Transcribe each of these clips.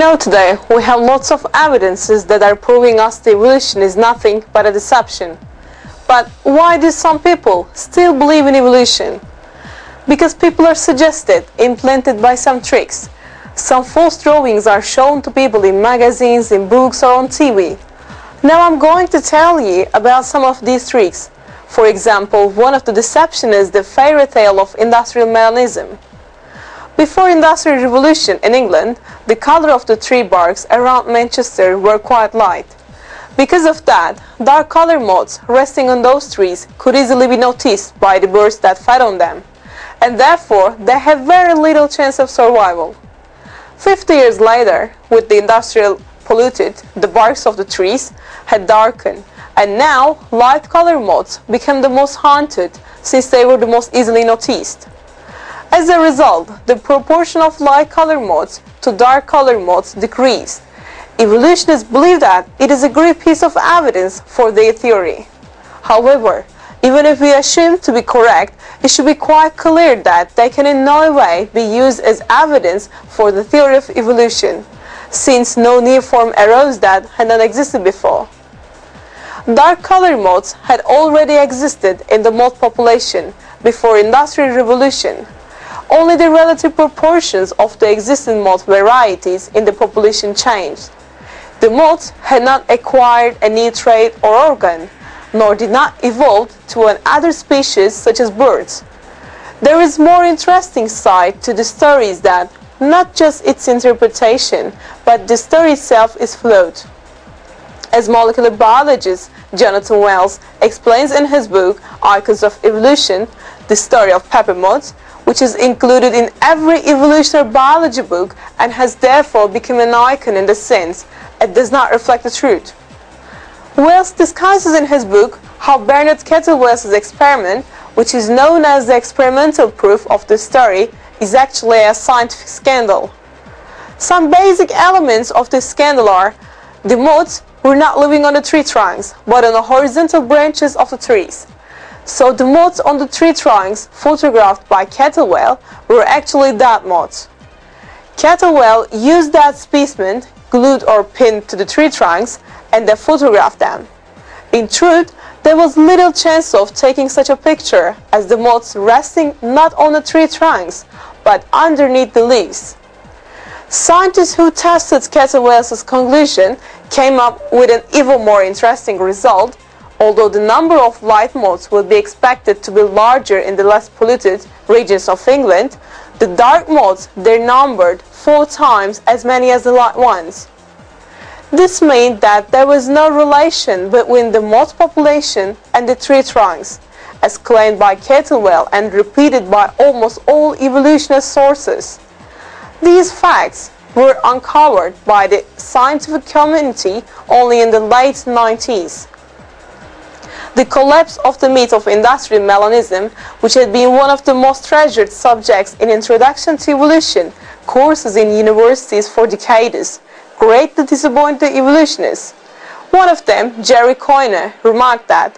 know today we have lots of evidences that are proving us that evolution is nothing but a deception. But why do some people still believe in evolution? Because people are suggested, implanted by some tricks. Some false drawings are shown to people in magazines, in books or on TV. Now I'm going to tell you about some of these tricks. For example, one of the deceptions is the fairy tale of industrial Melanism. Before Industrial Revolution in England, the colour of the tree barks around Manchester were quite light. Because of that, dark colour moths resting on those trees could easily be noticed by the birds that fed on them, and therefore they have very little chance of survival. 50 years later, with the industrial polluted, the barks of the trees had darkened, and now light colour moths became the most haunted since they were the most easily noticed. As a result, the proportion of light colour moths to dark colour moths decreased. Evolutionists believe that it is a great piece of evidence for their theory. However, even if we assume to be correct, it should be quite clear that they can in no way be used as evidence for the theory of evolution, since no new form arose that had not existed before. Dark colour moths had already existed in the moth population before Industrial Revolution. Only the relative proportions of the existing moth varieties in the population changed. The moths had not acquired a new trait or organ, nor did not evolve to another species such as birds. There is more interesting side to the story is that not just its interpretation, but the story itself is flawed. As molecular biologist Jonathan Wells explains in his book Icons of Evolution, the story of pepper moths, which is included in every evolutionary biology book and has therefore become an icon in the sense it does not reflect the truth. Wells discusses in his book how Bernard Kettlewell's experiment, which is known as the experimental proof of the story, is actually a scientific scandal. Some basic elements of this scandal are: the moths were not living on the tree trunks, but on the horizontal branches of the trees. So the moths on the tree trunks photographed by Kettlewell were actually dead moths. Kettlewell used that specimen, glued or pinned to the tree trunks, and they photographed them. In truth, there was little chance of taking such a picture, as the moths resting not on the tree trunks, but underneath the leaves. Scientists who tested Kettlewell's conclusion came up with an even more interesting result. Although the number of light moths would be expected to be larger in the less polluted regions of England, the dark moths they numbered 4 times as many as the light ones. This meant that there was no relation between the moth population and the tree trunks, as claimed by Kettlewell and repeated by almost all evolutionist sources. These facts were uncovered by the scientific community only in the late 90s. The collapse of the myth of industrial Melanism, which had been one of the most treasured subjects in Introduction to Evolution courses in universities for decades, greatly disappointed the evolutionists. One of them, Jerry Coyner, remarked that,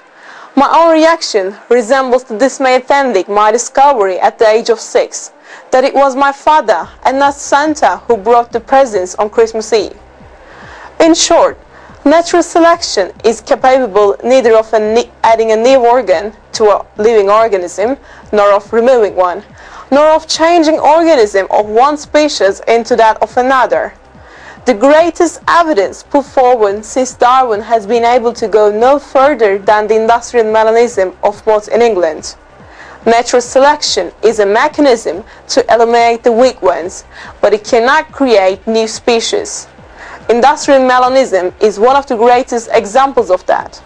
"My own reaction resembles the dismay attending my discovery at the age of 6, that it was my father and not Santa who brought the presents on Christmas Eve." In short, natural selection is capable neither of adding a new organ to a living organism, nor of removing one, nor of changing organism of one species into that of another. The greatest evidence put forward since Darwin has been able to go no further than the industrial Melanism of moths in England. Natural selection is a mechanism to eliminate the weak ones, but it cannot create new species. Industrial Melanism is one of the greatest examples of that.